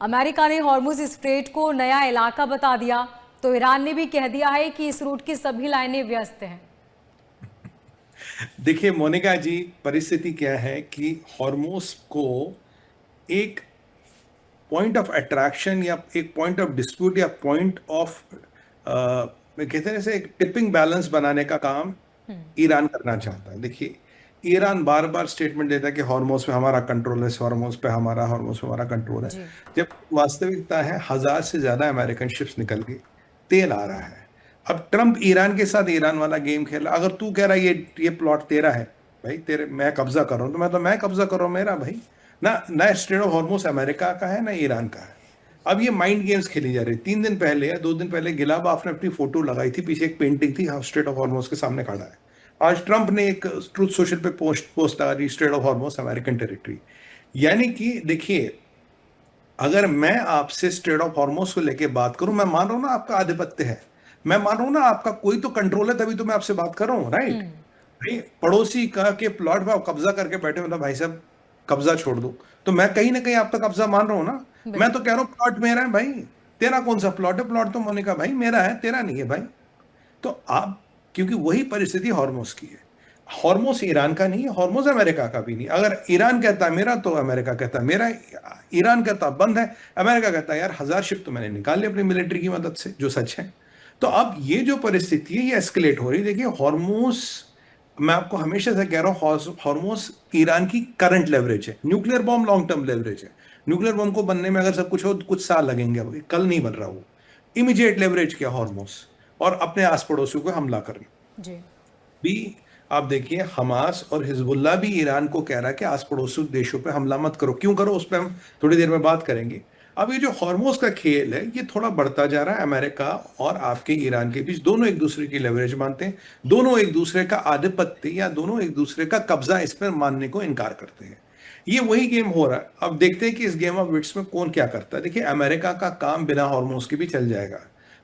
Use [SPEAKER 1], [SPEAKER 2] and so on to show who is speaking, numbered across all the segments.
[SPEAKER 1] America ने Hormuz strait को नया इलाका बता दिया, तो ईरान ने भी कह दिया है कि इस रूट की सभी लाइनें व्यस्त हैं।
[SPEAKER 2] देखिए मोनिका जी, परिस्थिति क्या है कि हॉर्मोस को एक पॉइंट ऑफ अट्रैक्शन या एक पॉइंट ऑफ डिस्प्यूट या पॉइंट ऑफ कहते हैं जैसे एक टिपिंग बैलेंस बनाने का काम ईरान करना चाहता है। देखिए, ईरान बार बार स्टेटमेंट देता है कि हॉर्मोस पे हमारा कंट्रोल है, हॉर्मोस पे हमारा कंट्रोल है।
[SPEAKER 1] जी।
[SPEAKER 2] जब वास्तविकता है 1,000 से ज्यादा अमेरिकन शिप्स निकल गई, तेल आ रहा है। अब ट्रंप ईरान के साथ ईरान वाला गेम खेला। अगर तू कह रहा है ये प्लॉट तेरा है भाई, तेरे मैं कब्जा कर रहा हूं, तो मैं कब्जा कर रहा हूं, मेरा भाई। ना ना स्ट्रेट ऑफ हॉर्मोस अमेरिका का है ना ईरान का है। अब ये माइंड गेम्स खेली जा रही। 3 दिन पहले या 2 दिन पहले गिलाबाफ ने अपनी फोटो लगाई थी, पीछे एक पेंटिंग थी, स्ट्रेट ऑफ हॉर्मोस के सामने खड़ा है। आज ट्रंप ने एक ट्रूथ सोशल पे पोस्ट आ रही, straight of Hormuz American territory. यानी कि देखिए, अगर मैं आपसे स्ट्रेट ऑफ हॉर्मोस को लेके बात करूं, मैं मान रहा हूं ना आपका आधिपत्य है, मैं मान रहा हूं ना आपका कोई तो कंट्रोल है, तभी तो मैं आपसे बात कर रहा हूं, राइट? भाई पड़ोसी का के प्लॉट पे आप कब्जा करके बैठे, मतलब भाई साहब कब्जा छोड़ दो, तो मैं कहीं ना कहीं आपका कब्जा मान रहा हूं ना। मैं तो
[SPEAKER 1] बिल्कुल।
[SPEAKER 2] कह रहा हूं प्लॉट मेरा है भाई। तेरा कौन सा प्लॉट है? प्लॉट तो मोनिका भाई मेरा है, तेरा नहीं है भाई। तो आप, क्योंकि वही परिस्थिति हॉर्मोस की है। हॉर्मोस ईरान का नहीं है, हॉर्मोस अमेरिका का भी नहीं। अगर ईरान कहता है मेरा, तो अमेरिका कहता है मेरा। ईरान कहता बंद है, अमेरिका कहता है यार 1,000 शिप तो मैंने निकाल ली अपनी मिलिट्री की मदद से, जो सच है। तो अब ये जो परिस्थिति है ये एस्केलेट हो रही है। देखिए हॉर्मोस, मैं आपको हमेशा से कह रहा हूँ, हॉर्मोस ईरान की करंट लेवरेज है। Nuclear bomb long term leverage है। न्यूक्लियर बॉम्ब को बनने में अगर सब कुछ हो तो कुछ साल लगेंगे, अभी कल नहीं बन रहा वो। इमीडिएट लेवरेज क्या हॉर्मोस, और अपने आस पड़ोसियों को हमला करना
[SPEAKER 1] जी।
[SPEAKER 2] भी। आप देखिए, हमास और हिजबुल्ला भी ईरान को कह रहा है कि आस पड़ोसी देशों पे हमला मत करो। क्यों करो, उस पर हम थोड़ी देर में बात करेंगे। अब ये जो हॉर्मोज का खेल है ये थोड़ा बढ़ता जा रहा है। अमेरिका और आपके ईरान के बीच दोनों एक दूसरे की लेवरेज मानते हैं, दोनों एक दूसरे का आधिपत्य या दोनों एक दूसरे का कब्जा इस पर मानने को इनकार करते हैं। ये वही गेम हो रहा है। अब देखते हैं कि इस गेम ऑफ विट्स में कौन क्या करता है। देखिए, अमेरिका का काम बिना हॉर्मोज के भी चल जाएगा,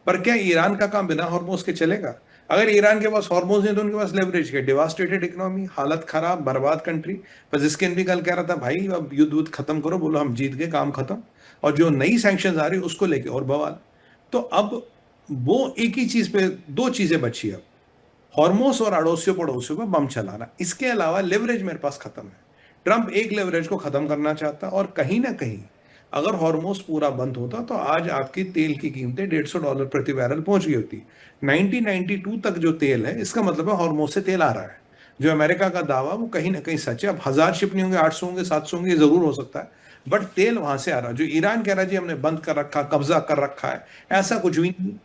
[SPEAKER 2] पर क्या ईरान का काम बिना हॉर्मोज के चलेगा? अगर ईरान के पास हॉर्मोज है तो उनके पास लेवरेज है। डिवास्टेटेड इकोनॉमी, हालत खराब, बर्बाद कंट्री। पजिस्किन भी कल कह रहा था भाई अब युद्ध खत्म करो, बोलो हम जीत गए, काम खत्म। और जो नई सैंक्शंस आ रही उसको लेके और बवाल। तो अब वो एक ही चीज पे, दो चीजें बची अब, हॉर्मोस और अड़ोसियों पड़ोसियों पर बम चलाना। इसके अलावा लेवरेज मेरे पास खत्म है। ट्रंप एक लेवरेज को खत्म करना चाहता, और कहीं ना कहीं अगर हॉर्मोस पूरा बंद होता तो आज आपकी तेल की कीमतें $150 प्रति बैरल पहुंच गई होती। 1992 तक जो तेल है, इसका मतलब है हॉर्मोस से तेल आ रहा है। जो अमेरिका का दावा वो कहीं ना कहीं सच है। अब 1,000 शिप नहीं होंगे, 800 होंगे, 700 होंगे, ये जरूर हो सकता है, बट तेल वहां से आ रहा है। जो ईरान कह रहा है जी हमने बंद कर रखा, कब्जा कर रखा है, ऐसा कुछ भी नहीं।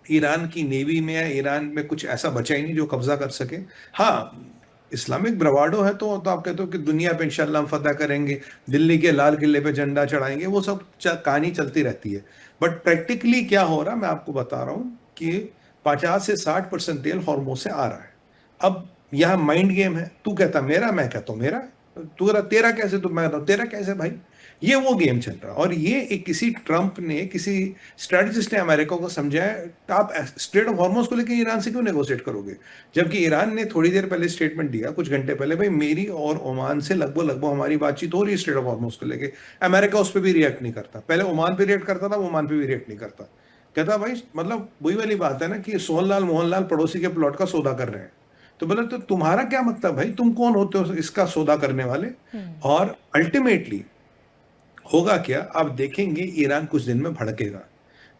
[SPEAKER 2] ईरान की नेवी में या ईरान में कुछ ऐसा बचा ही नहीं जो कब्जा कर सके। हाँ, इस्लामिक ब्रवाडो है तो आप कहते हो कि दुनिया पे इंशाल्लाह हम फतह करेंगे, दिल्ली के लाल किले पे झंडा चढ़ाएंगे, वो सब कहानी चलती रहती है। बट प्रैक्टिकली क्या हो रहा है मैं आपको बता रहा हूं कि 50 से 60% तेल हॉर्मोज से आ रहा है। अब यहाँ माइंड गेम है, तू कहता मेरा, मैं कहता हूँ मेरा। तू कहता तेरा कैसे, तो मैं कहता हूँ तेरा कैसे भाई। ये वो गेम चल रहा है। और ये एक किसी ट्रंप ने, किसी स्ट्रेटजिस्ट ने अमेरिका को समझाया। आप स्ट्रेट ऑफ हॉर्मोज को लेकर ईरान से क्यों नेगोशिएट करोगे? जबकि ईरान ने थोड़ी देर पहले स्टेटमेंट दिया, कुछ घंटे पहले, भाई मेरी और ओमान से लगभग लगभग हमारी बातचीत हो रही है स्ट्रेट ऑफ हॉर्मोज को लेकर। अमेरिका उस पर भी रिएक्ट नहीं करता। पहले ओमान पे रिएक्ट करता था, ओमान पे भी रिएक्ट नहीं करता। कहता भाई मतलब वही वाली बात है ना कि सोहनलाल मोहनलाल पड़ोसी के प्लॉट का सौदा कर रहे हैं। तो बोले तो तुम्हारा क्या मतलब भाई, तुम कौन होते हो इसका सौदा करने वाले? और अल्टीमेटली होगा क्या, आप देखेंगे ईरान कुछ दिन में भड़केगा।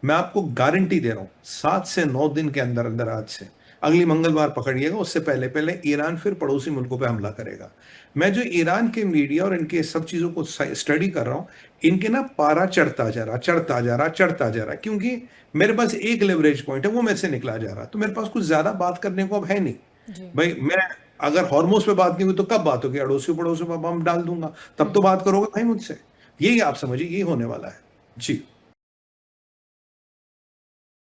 [SPEAKER 2] मैं आपको गारंटी दे रहा हूं, 7 से 9 दिन के अंदर अंदर, आज से अगली मंगलवार पकड़िएगा, उससे पहले पहले ईरान फिर पड़ोसी मुल्कों पे हमला करेगा। मैं जो ईरान के मीडिया और इनके सब चीजों को स्टडी कर रहा हूं, इनके ना पारा चढ़ता जा रहा, चढ़ता जा रहा, चढ़ता जा रहा, क्योंकि मेरे पास एक लेवरेज पॉइंट है, वो मेरे से निकला जा रहा, तो मेरे पास कुछ ज्यादा बात करने को अब है नहीं।
[SPEAKER 1] जी।
[SPEAKER 2] भाई मैं, अगर हॉर्मोस पे बात नहीं हुई तो कब बात होगी? अड़ोसी पड़ोसी पर बम डाल दूंगा, तब तो बात करोगे भाई मुझसे। यही आप समझिए, यही होने वाला है। जी।